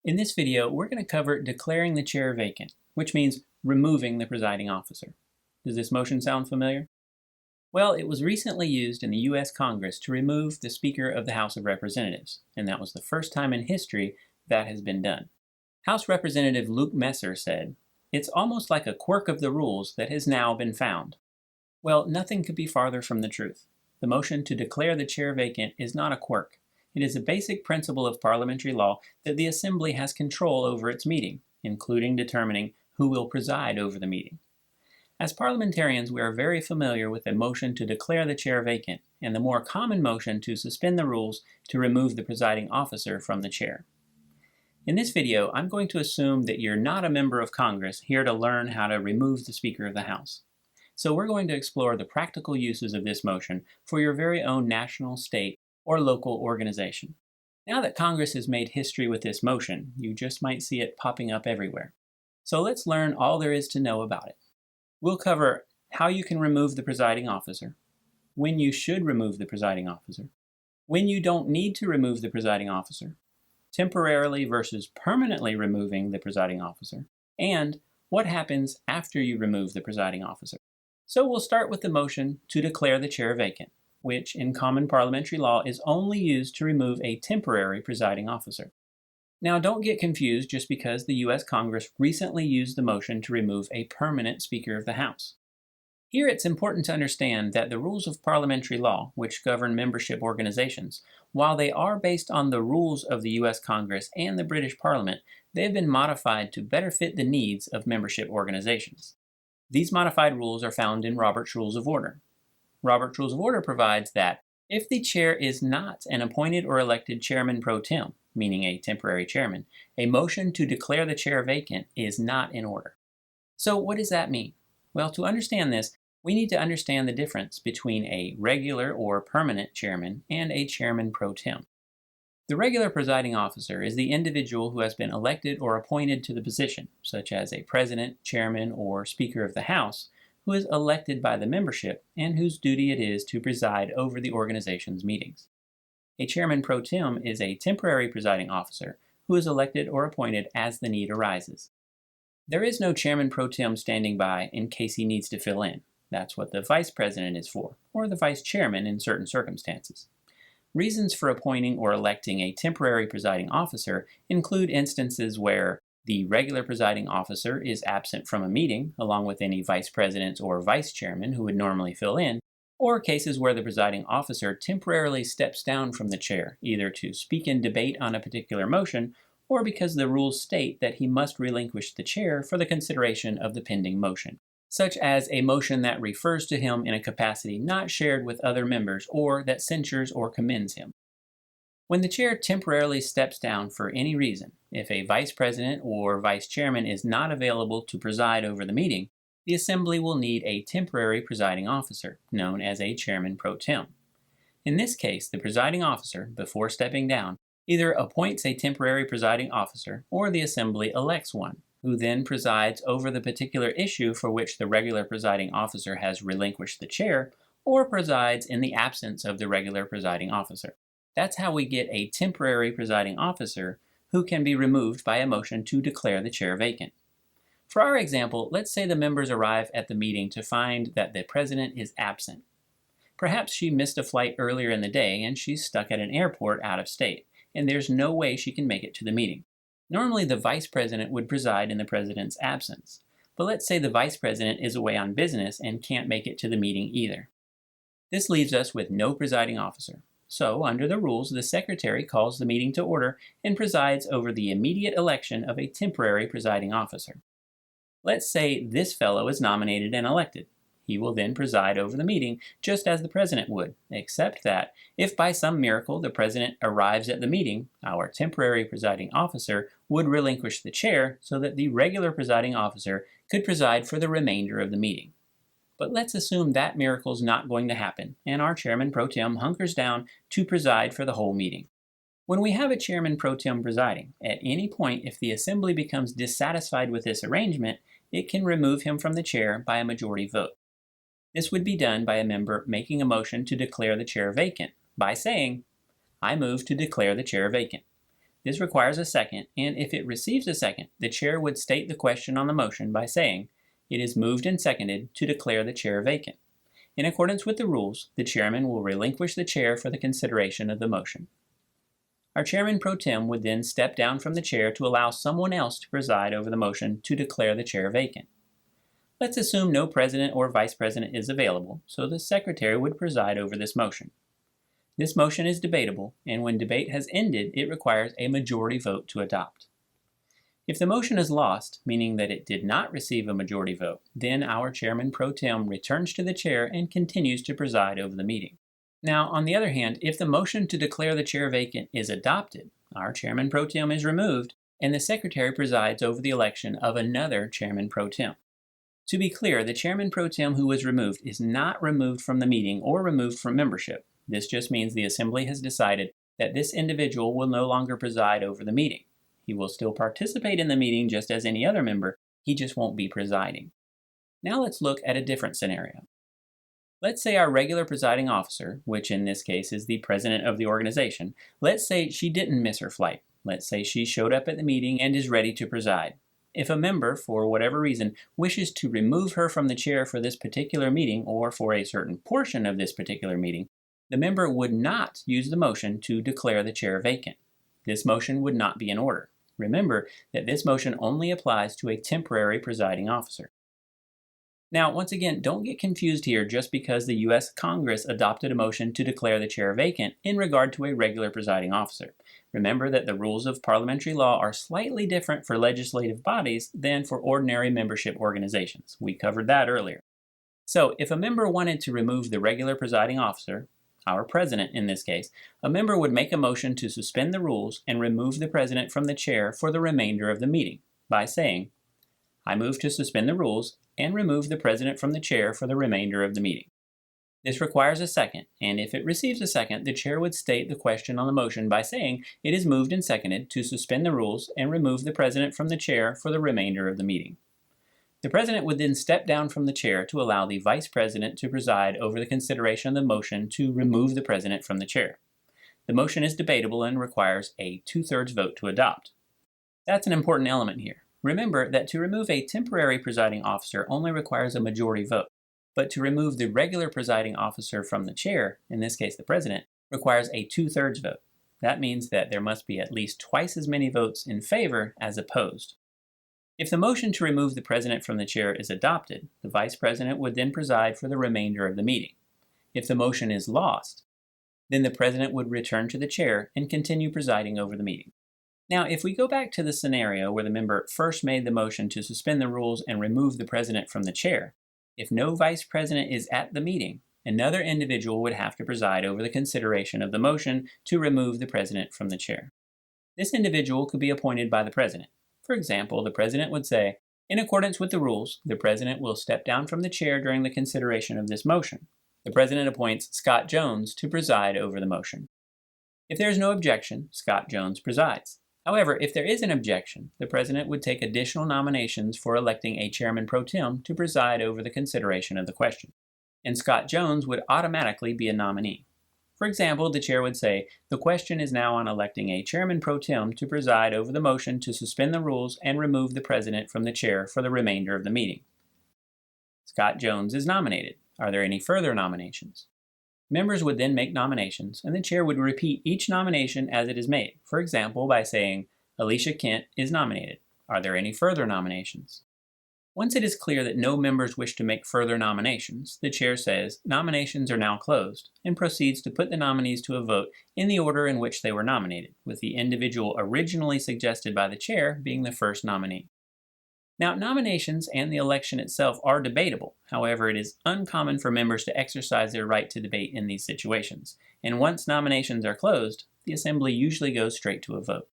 In this video, we're going to cover declaring the chair vacant, which means removing the presiding officer. Does this motion sound familiar? Well, it was recently used in the U.S. Congress to remove the Speaker of the House of Representatives, and that was the first time in history that has been done. House Representative Luke Messer said, "It's almost like a quirk of the rules that has now been found." Well, nothing could be farther from the truth. The motion to declare the chair vacant is not a quirk. It is a basic principle of parliamentary law that the Assembly has control over its meeting, including determining who will preside over the meeting. As parliamentarians, we are very familiar with the motion to declare the chair vacant and the more common motion to suspend the rules to remove the presiding officer from the chair. In this video, I'm going to assume that you're not a member of Congress here to learn how to remove the Speaker of the House. So we're going to explore the practical uses of this motion for your very own national, state, or local organization. Now that Congress has made history with this motion, you just might see it popping up everywhere. So let's learn all there is to know about it. We'll cover how you can remove the presiding officer, when you should remove the presiding officer, when you don't need to remove the presiding officer, temporarily versus permanently removing the presiding officer, and what happens after you remove the presiding officer. So we'll start with the motion to declare the chair vacant, which in common parliamentary law is only used to remove a temporary presiding officer. Now don't get confused just because the U.S. Congress recently used the motion to remove a permanent Speaker of the House. Here it's important to understand that the rules of parliamentary law, which govern membership organizations, while they are based on the rules of the U.S. Congress and the British Parliament, they have been modified to better fit the needs of membership organizations. These modified rules are found in Robert's Rules of Order. Robert's Rules of Order provides that if the chair is not an appointed or elected chairman pro tem, meaning a temporary chairman, a motion to declare the chair vacant is not in order. So what does that mean? Well, to understand this, we need to understand the difference between a regular or permanent chairman and a chairman pro tem. The regular presiding officer is the individual who has been elected or appointed to the position, such as a president, chairman, or Speaker of the House, who is elected by the membership and whose duty it is to preside over the organization's meetings. A chairman pro tem is a temporary presiding officer who is elected or appointed as the need arises. There is no chairman pro tem standing by in case he needs to fill in. That's what the vice president is for, or the vice chairman in certain circumstances. Reasons for appointing or electing a temporary presiding officer include instances where the regular presiding officer is absent from a meeting, along with any vice presidents or vice chairman who would normally fill in, or cases where the presiding officer temporarily steps down from the chair, either to speak in debate on a particular motion, or because the rules state that he must relinquish the chair for the consideration of the pending motion, such as a motion that refers to him in a capacity not shared with other members or that censures or commends him. When the chair temporarily steps down for any reason, if a vice president or vice chairman is not available to preside over the meeting, the Assembly will need a temporary presiding officer, known as a chairman pro tem. In this case, the presiding officer, before stepping down, either appoints a temporary presiding officer or the Assembly elects one, who then presides over the particular issue for which the regular presiding officer has relinquished the chair, or presides in the absence of the regular presiding officer. That's how we get a temporary presiding officer who can be removed by a motion to declare the chair vacant. For our example, let's say the members arrive at the meeting to find that the president is absent. Perhaps she missed a flight earlier in the day and she's stuck at an airport out of state, and there's no way she can make it to the meeting. Normally, the vice president would preside in the president's absence, but let's say the vice president is away on business and can't make it to the meeting either. This leaves us with no presiding officer. So, under the rules, the secretary calls the meeting to order and presides over the immediate election of a temporary presiding officer. Let's say this fellow is nominated and elected. He will then preside over the meeting just as the president would, except that if by some miracle the president arrives at the meeting, our temporary presiding officer would relinquish the chair so that the regular presiding officer could preside for the remainder of the meeting. But let's assume that miracle's not going to happen, and our chairman pro tem hunkers down to preside for the whole meeting. When we have a chairman pro tem presiding, at any point if the Assembly becomes dissatisfied with this arrangement, it can remove him from the chair by a majority vote. This would be done by a member making a motion to declare the chair vacant by saying, "I move to declare the chair vacant." This requires a second, and if it receives a second, the chair would state the question on the motion by saying, "It is moved and seconded to declare the chair vacant." In accordance with the rules, the chairman will relinquish the chair for the consideration of the motion. Our chairman pro tem would then step down from the chair to allow someone else to preside over the motion to declare the chair vacant. Let's assume no president or vice president is available, so the secretary would preside over this motion. This motion is debatable, and when debate has ended, it requires a majority vote to adopt. If the motion is lost, meaning that it did not receive a majority vote, then our chairman pro tem returns to the chair and continues to preside over the meeting. Now, on the other hand, if the motion to declare the chair vacant is adopted, our chairman pro tem is removed, and the secretary presides over the election of another chairman pro tem. To be clear, the chairman pro tem who was removed is not removed from the meeting or removed from membership. This just means the assembly has decided that this individual will no longer preside over the meeting. He will still participate in the meeting just as any other member, he just won't be presiding. Now let's look at a different scenario. Let's say our regular presiding officer, which in this case is the president of the organization, let's say she didn't miss her flight. Let's say she showed up at the meeting and is ready to preside. If a member, for whatever reason, wishes to remove her from the chair for this particular meeting or for a certain portion of this particular meeting, the member would not use the motion to declare the chair vacant. This motion would not be in order. Remember that this motion only applies to a temporary presiding officer. Now, once again, don't get confused here just because the U.S. Congress adopted a motion to declare the chair vacant in regard to a regular presiding officer. Remember that the rules of parliamentary law are slightly different for legislative bodies than for ordinary membership organizations. We covered that earlier. So, if a member wanted to remove the regular presiding officer, our president in this case, a member would make a motion to suspend the rules and remove the president from the chair for the remainder of the meeting by saying, "I move to suspend the rules and remove the president from the chair for the remainder of the meeting." This requires a second, and if it receives a second, the chair would state the question on the motion by saying, "It is moved and seconded to suspend the rules and remove the president from the chair for the remainder of the meeting." The president would then step down from the chair to allow the vice president to preside over the consideration of the motion to remove the president from the chair. The motion is debatable and requires a 2/3 vote to adopt. That's an important element here. Remember that to remove a temporary presiding officer only requires a majority vote, but to remove the regular presiding officer from the chair, in this case the president, requires a 2/3 vote. That means that there must be at least twice as many votes in favor as opposed. If the motion to remove the president from the chair is adopted, the vice president would then preside for the remainder of the meeting. If the motion is lost, then the president would return to the chair and continue presiding over the meeting. Now, if we go back to the scenario where the member first made the motion to suspend the rules and remove the president from the chair, if no vice president is at the meeting, another individual would have to preside over the consideration of the motion to remove the president from the chair. This individual could be appointed by the president. For example, the president would say, "In accordance with the rules, the president will step down from the chair during the consideration of this motion." The president appoints Scott Jones to preside over the motion. If there is no objection, Scott Jones presides. However, if there is an objection, the president would take additional nominations for electing a chairman pro tem to preside over the consideration of the question, and Scott Jones would automatically be a nominee. For example, the chair would say, "The question is now on electing a chairman pro tem to preside over the motion to suspend the rules and remove the president from the chair for the remainder of the meeting." Scott Jones is nominated. Are there any further nominations? Members would then make nominations, and the chair would repeat each nomination as it is made, for example, by saying, "Alicia Kent is nominated. Are there any further nominations?" Once it is clear that no members wish to make further nominations, the chair says, "Nominations are now closed," and proceeds to put the nominees to a vote in the order in which they were nominated, with the individual originally suggested by the chair being the first nominee. Now, nominations and the election itself are debatable. However, it is uncommon for members to exercise their right to debate in these situations, and once nominations are closed, the assembly usually goes straight to a vote.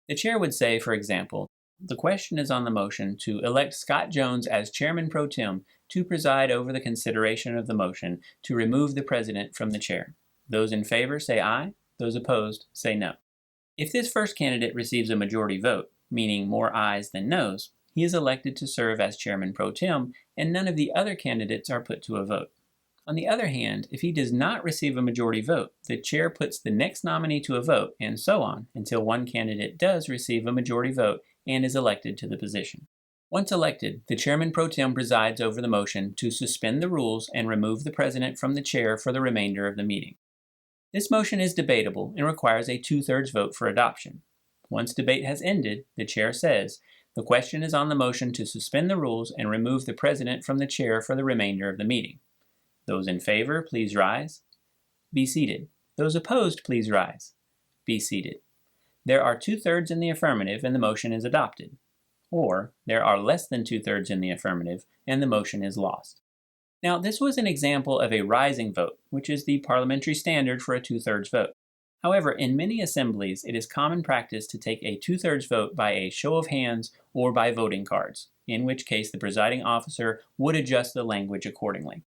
The chair would say, for example, "The question is on the motion to elect Scott Jones as chairman pro tem to preside over the consideration of the motion to remove the president from the chair. Those in favor say aye, those opposed say no." If this first candidate receives a majority vote, meaning more ayes than noes, he is elected to serve as chairman pro tem, and none of the other candidates are put to a vote. On the other hand, if he does not receive a majority vote, the chair puts the next nominee to a vote, and so on, until one candidate does receive a majority vote and is elected to the position. Once elected, the chairman pro tem presides over the motion to suspend the rules and remove the president from the chair for the remainder of the meeting. This motion is debatable and requires a 2/3 vote for adoption. Once debate has ended, the chair says, "The question is on the motion to suspend the rules and remove the president from the chair for the remainder of the meeting. Those in favor, please rise. Be seated. Those opposed, please rise. Be seated." There are 2/3 in the affirmative and the motion is adopted. Or, there are less than 2/3 in the affirmative and the motion is lost. Now, this was an example of a rising vote, which is the parliamentary standard for a 2/3 vote. However, in many assemblies, it is common practice to take a 2/3 vote by a show of hands or by voting cards, in which case the presiding officer would adjust the language accordingly.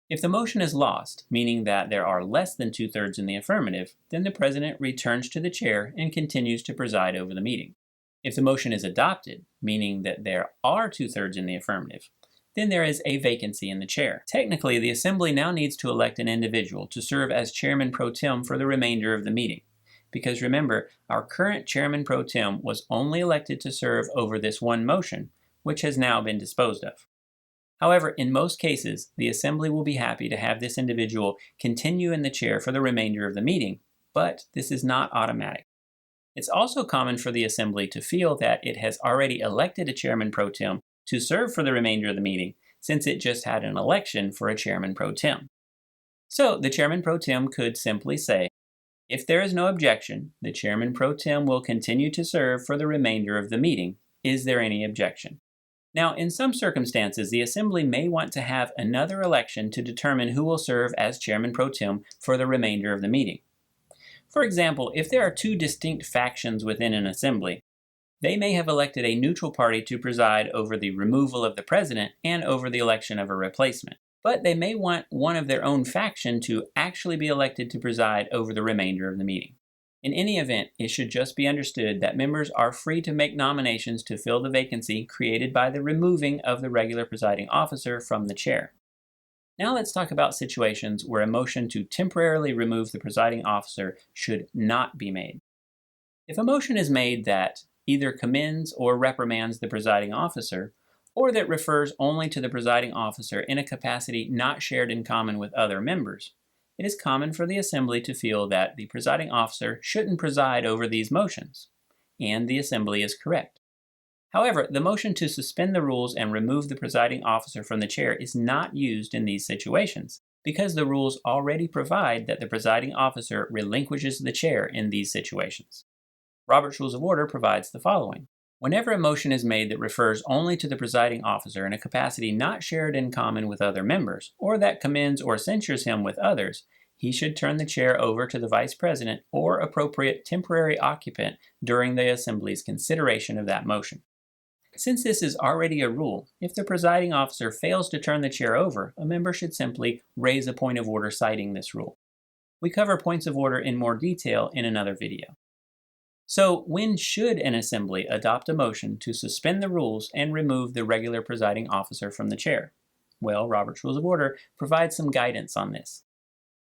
If the motion is lost, meaning that there are less than 2/3 in the affirmative, then the president returns to the chair and continues to preside over the meeting. If the motion is adopted, meaning that there are 2/3 in the affirmative, then there is a vacancy in the chair. Technically, the assembly now needs to elect an individual to serve as chairman pro tem for the remainder of the meeting. Because remember, our current chairman pro tem was only elected to serve over this one motion, which has now been disposed of. However, in most cases, the assembly will be happy to have this individual continue in the chair for the remainder of the meeting, but this is not automatic. It's also common for the assembly to feel that it has already elected a chairman pro tem to serve for the remainder of the meeting, since it just had an election for a chairman pro tem. So the chairman pro tem could simply say, "If there is no objection, the chairman pro tem will continue to serve for the remainder of the meeting. Is there any objection?" Now, in some circumstances, the assembly may want to have another election to determine who will serve as chairman pro tem for the remainder of the meeting. For example, if there are two distinct factions within an assembly, they may have elected a neutral party to preside over the removal of the president and over the election of a replacement. But they may want one of their own faction to actually be elected to preside over the remainder of the meeting. In any event, it should just be understood that members are free to make nominations to fill the vacancy created by the removing of the regular presiding officer from the chair. Now let's talk about situations where a motion to temporarily remove the presiding officer should not be made. If a motion is made that either commends or reprimands the presiding officer, or that refers only to the presiding officer in a capacity not shared in common with other members, it is common for the assembly to feel that the presiding officer shouldn't preside over these motions, and the assembly is correct. However, the motion to suspend the rules and remove the presiding officer from the chair is not used in these situations, because the rules already provide that the presiding officer relinquishes the chair in these situations. Robert's Rules of Order provides the following. Whenever a motion is made that refers only to the presiding officer in a capacity not shared in common with other members, or that commends or censures him with others, he should turn the chair over to the vice president or appropriate temporary occupant during the assembly's consideration of that motion. Since this is already a rule, if the presiding officer fails to turn the chair over, a member should simply raise a point of order citing this rule. We cover points of order in more detail in another video. So, when should an assembly adopt a motion to suspend the rules and remove the regular presiding officer from the chair? Well, Robert's Rules of Order provides some guidance on this,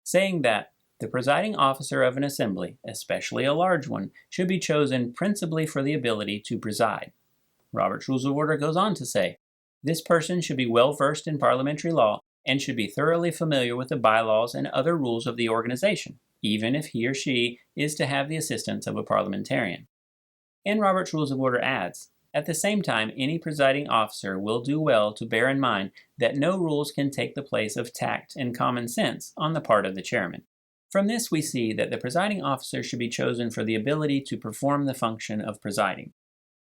saying that the presiding officer of an assembly, especially a large one, should be chosen principally for the ability to preside. Robert's Rules of Order goes on to say, this person should be well versed in parliamentary law and should be thoroughly familiar with the bylaws and other rules of the organization, even if he or she is to have the assistance of a parliamentarian. And Robert's Rules of Order adds, at the same time, any presiding officer will do well to bear in mind that no rules can take the place of tact and common sense on the part of the chairman. From this we see that the presiding officer should be chosen for the ability to perform the function of presiding.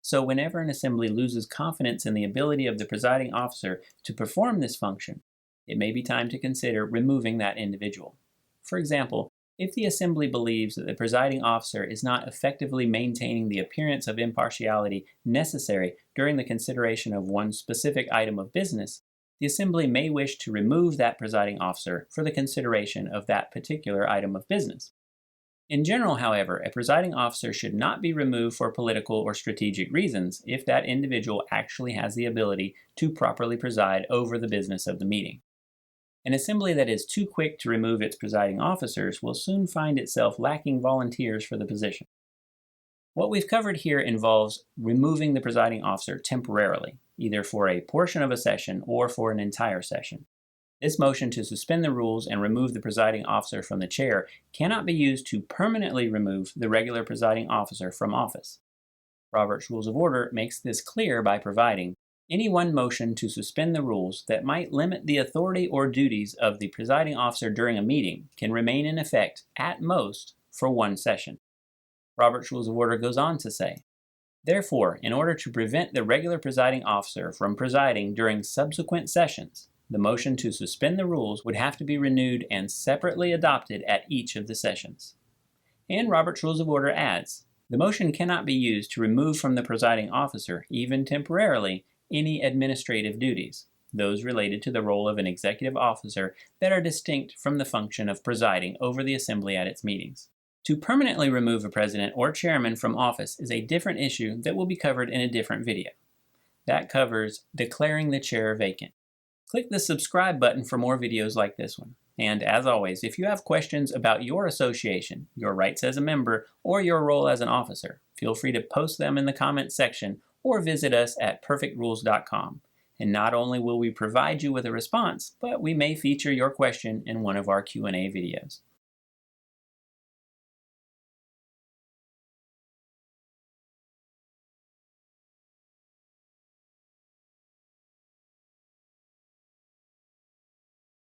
So whenever an assembly loses confidence in the ability of the presiding officer to perform this function, it may be time to consider removing that individual. For example, if the assembly believes that the presiding officer is not effectively maintaining the appearance of impartiality necessary during the consideration of one specific item of business, the assembly may wish to remove that presiding officer for the consideration of that particular item of business. In general, however, a presiding officer should not be removed for political or strategic reasons if that individual actually has the ability to properly preside over the business of the meeting. An assembly that is too quick to remove its presiding officers will soon find itself lacking volunteers for the position. What we've covered here involves removing the presiding officer temporarily, either for a portion of a session or for an entire session. This motion to suspend the rules and remove the presiding officer from the chair cannot be used to permanently remove the regular presiding officer from office. Robert's Rules of Order makes this clear by providing any one motion to suspend the rules that might limit the authority or duties of the presiding officer during a meeting can remain in effect, at most, for one session. Robert's Rules of Order goes on to say, therefore, in order to prevent the regular presiding officer from presiding during subsequent sessions, the motion to suspend the rules would have to be renewed and separately adopted at each of the sessions. And Robert's Rules of Order adds, the motion cannot be used to remove from the presiding officer, even temporarily, any administrative duties, those related to the role of an executive officer that are distinct from the function of presiding over the assembly at its meetings. To permanently remove a president or chairman from office is a different issue that will be covered in a different video. That covers declaring the chair vacant. Click the subscribe button for more videos like this one. And as always, if you have questions about your association, your rights as a member, or your role as an officer, feel free to post them in the comments section or visit us at perfectrules.com. And not only will we provide you with a response, but we may feature your question in one of our Q&A videos.